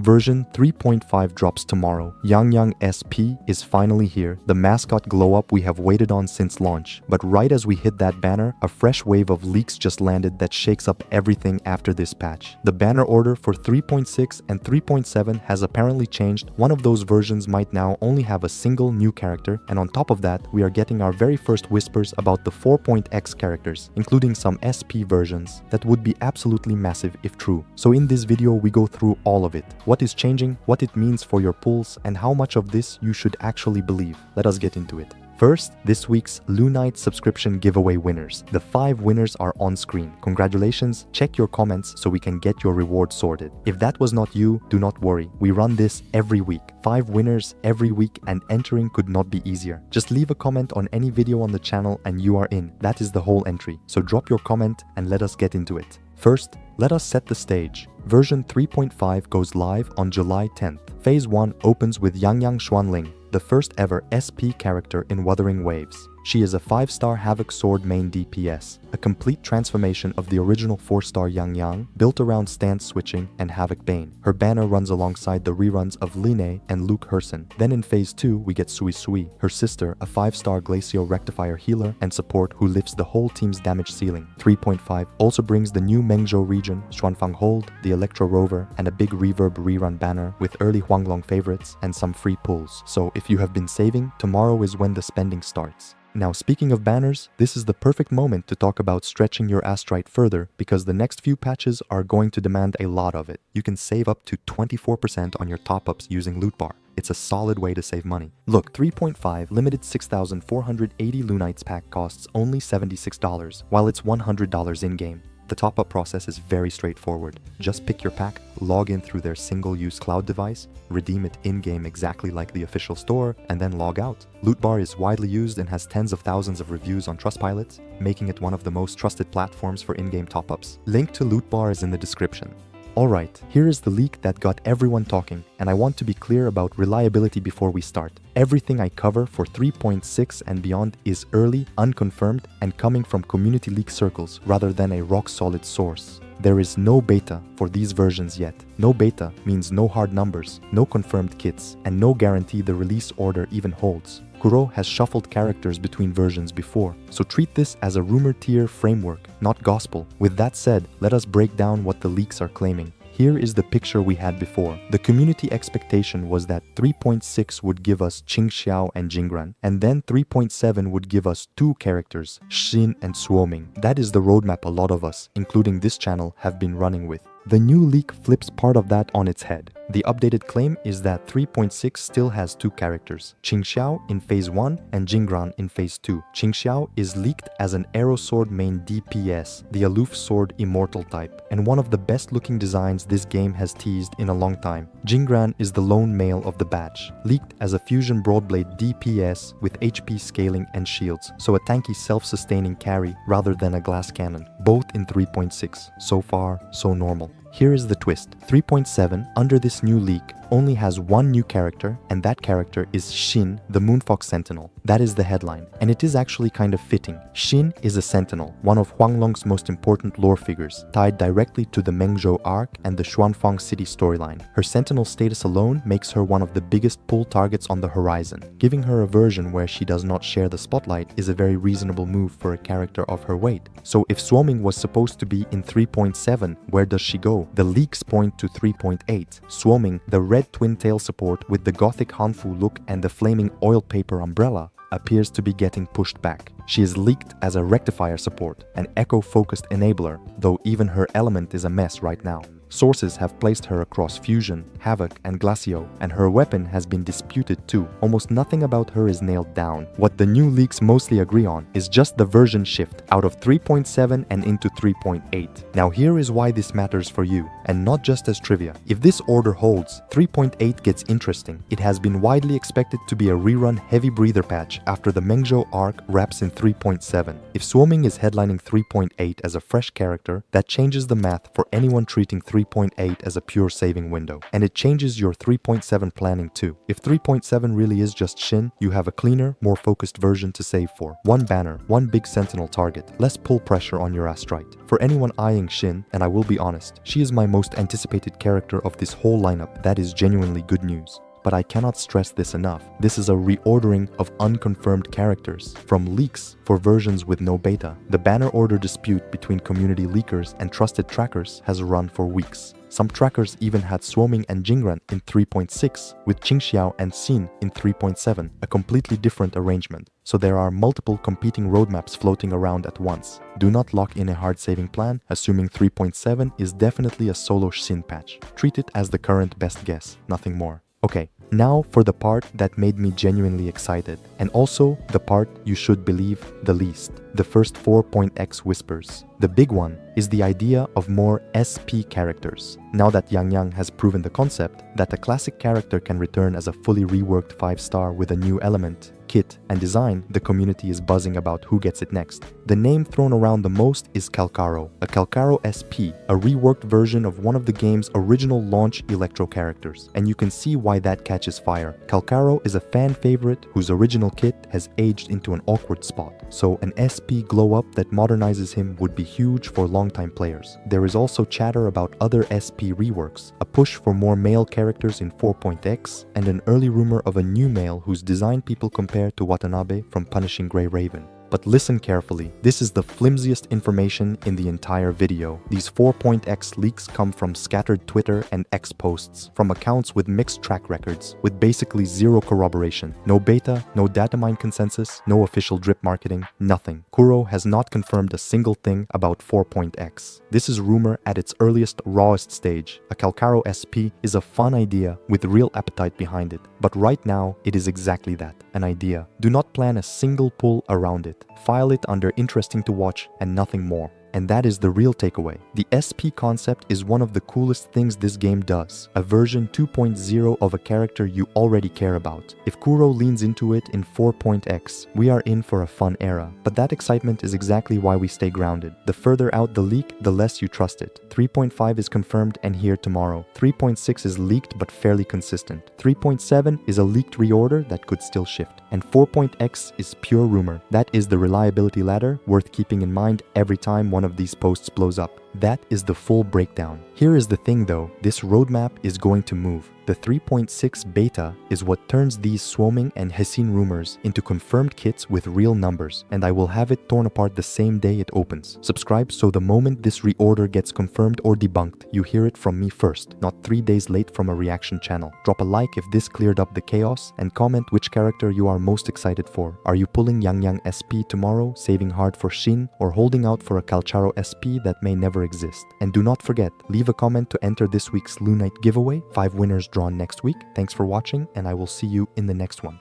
Version 3.5 drops tomorrow. Yangyang SP is finally here, the mascot glow-up we have waited on since launch. But right as we hit that banner, a fresh wave of leaks just landed that shakes up everything after this patch. The banner order for 3.6 and 3.7 has apparently changed. One of those versions might now only have a single new character, and on top of that, we are getting our very first whispers about the 4.x characters, including some SP versions that would be absolutely massive if true. So in this video, we go through all of it. What is changing, what it means for your pulls, and how much of this you should actually believe. Let us get into it. First, this week's Lunite Subscription giveaway winners. The 5 winners are on screen. Congratulations, check your comments so we can get your reward sorted. If that was not you, do not worry. We run this every week. 5 winners every week, and entering could not be easier. Just leave a comment on any video on the channel and you are in. That is the whole entry. So drop your comment and let us get into it. First, let us set the stage. Version 3.5 goes live on July 10th. Phase 1 opens with Yangyang, the first ever SP character in Wuthering Waves. She is a 5-star Havoc Sword main DPS, a complete transformation of the original 4-star Yangyang, built around stance switching and Havoc Bane. Her banner runs alongside the reruns of Lunite and Hsin. Then in Phase 2, we get Suisui, her sister, a 5-star Glacio Rectifier healer and support who lifts the whole team's damage ceiling. 3.5 also brings the new Mengzhou region, Xuanfang Hold, the Electro Rover, and a big Reverb rerun banner with early Huanglong favorites and some free pulls. So if you have been saving, tomorrow is when the spending starts. Now, speaking of banners, this is the perfect moment to talk about stretching your Astrite further, because the next few patches are going to demand a lot of it. You can save up to 24% on your top-ups using Loot Bar. It's a solid way to save money. Look, 3.5 limited 6,480 Lunites pack costs only $76, while it's $100 in-game. The top-up process is very straightforward. Just pick your pack, log in through their single-use cloud device, redeem it in-game exactly like the official store, and then log out. Loot Bar is widely used and has tens of thousands of reviews on Trustpilot, making it one of the most trusted platforms for in-game top-ups. Link to Loot Bar is in the description. Alright, here is the leak that got everyone talking, and I want to be clear about reliability before we start. Everything I cover for 3.6 and beyond is early, unconfirmed, and coming from community leak circles rather than a rock-solid source. There is no beta for these versions yet. No beta means no hard numbers, no confirmed kits, and no guarantee the release order even holds. Kuro has shuffled characters between versions before, so treat this as a rumor tier framework, not gospel. With that said, let us break down what the leaks are claiming. Here is the picture we had before. The community expectation was that 3.6 would give us Qingxiao and Jingran, and then 3.7 would give us 2 characters, Hsin and Suoming. That is the roadmap a lot of us, including this channel, have been running with. The new leak flips part of that on its head. The updated claim is that 3.6 still has 2 characters, Qingxiao in Phase 1 and Jingran in Phase 2. Qingxiao is leaked as an Arrow Sword main DPS, the Aloof Sword Immortal type, and one of the best looking designs this game has teased in a long time. Jingran is the lone male of the batch, leaked as a Fusion Broadblade DPS with HP scaling and shields, so a tanky self-sustaining carry rather than a glass cannon, both in 3.6. So far, so normal. Here is the twist. 3.7, under this new leak, only has 1 new character, and that character is Hsin, the Moonfox Sentinel. That is the headline, and it is actually kind of fitting. Hsin is a Sentinel, one of Huanglong's most important lore figures, tied directly to the Mengzhou arc and the Xuanfang City storyline. Her Sentinel status alone makes her one of the biggest pull targets on the horizon. Giving her a version where she does not share the spotlight is a very reasonable move for a character of her weight. So if Suoming was supposed to be in 3.7, where does she go? The leaks point to 3.8. Suoming, the red twin tail support with the gothic Hanfu look and the flaming oil paper umbrella, appears to be getting pushed back. She is leaked as a rectifier support, an echo-focused enabler, though even her element is a mess right now. Sources have placed her across Fusion, Havoc, and Glacio, and her weapon has been disputed too. Almost nothing about her is nailed down. What the new leaks mostly agree on is just the version shift out of 3.7 and into 3.8. Now here is why this matters for you, and not just as trivia. If this order holds, 3.8 gets interesting. It has been widely expected to be a rerun heavy breather patch after the Mengzhou arc wraps in 3.7. If Suoming is headlining 3.8 as a fresh character, that changes the math for anyone treating 3.7 3.8 as a pure saving window, and it changes your 3.7 planning too. If 3.7 really is just Hsin, you have a cleaner, more focused version to save for. One banner, one big sentinel target, less pull pressure on your Astrite. For anyone eyeing Hsin, and I will be honest, she is my most anticipated character of this whole lineup. That is genuinely good news. But I cannot stress this enough. This is a reordering of unconfirmed characters from leaks for versions with no beta. The banner order dispute between community leakers and trusted trackers has run for weeks. Some trackers even had Suoming and Jingran in 3.6, with Qingxiao and Hsin in 3.7, a completely different arrangement. So there are multiple competing roadmaps floating around at once. Do not lock in a hard saving plan, assuming 3.7 is definitely a solo Hsin patch. Treat it as the current best guess, nothing more. Okay, now for the part that made me genuinely excited, and also the part you should believe the least, the first 4.x whispers. The big one is the idea of more SP characters. Now that Yangyang has proven the concept that a classic character can return as a fully reworked 5-star with a new element, kit, and design, the community is buzzing about who gets it next. The name thrown around the most is Calcharo, a Calcharo SP, a reworked version of one of the game's original launch Electro characters, and you can see why that catches fire. Calcharo is a fan favorite whose original kit has aged into an awkward spot, so an SP glow-up that modernizes him would be huge for longtime players. There is also chatter about other SP reworks, a push for more male characters in 4.x, and an early rumor of a new male whose design people compare to Watanabe from Punishing Grey Raven. But listen carefully, this is the flimsiest information in the entire video. These 4.x leaks come from scattered Twitter and X posts, from accounts with mixed track records, with basically zero corroboration. No beta, no data mine consensus, no official drip marketing, nothing. Kuro has not confirmed a single thing about 4.x. This is rumor at its earliest, rawest stage. A Calcharo SP is a fun idea with real appetite behind it, but right now it is exactly that, an idea. Do not plan a single pull around it. File it under interesting to watch and nothing more. And that is the real takeaway. The SP concept is one of the coolest things this game does, a version 2.0 of a character you already care about. If Kuro leans into it in 4.x, we are in for a fun era. But that excitement is exactly why we stay grounded. The further out the leak, the less you trust it. 3.5 is confirmed and here tomorrow. 3.6 is leaked but fairly consistent. 3.7 is a leaked reorder that could still shift. And 4.x is pure rumor. That is the reliability ladder worth keeping in mind every time one of these posts blows up. That is the full breakdown. Here is the thing though, this roadmap is going to move. The 3.6 beta is what turns these Suoming and Hsin rumors into confirmed kits with real numbers, and I will have it torn apart the same day it opens. Subscribe so the moment this reorder gets confirmed or debunked, you hear it from me first, not 3 days late from a reaction channel. Drop a like if this cleared up the chaos, and comment which character you are most excited for. Are you pulling Yangyang SP tomorrow, saving hard for Hsin, or holding out for a Calcharo SP that may never exist? And do not forget, leave a comment to enter this week's Lunite giveaway. 5 winners drawn next week. Thanks for watching, and I will see you in the next one.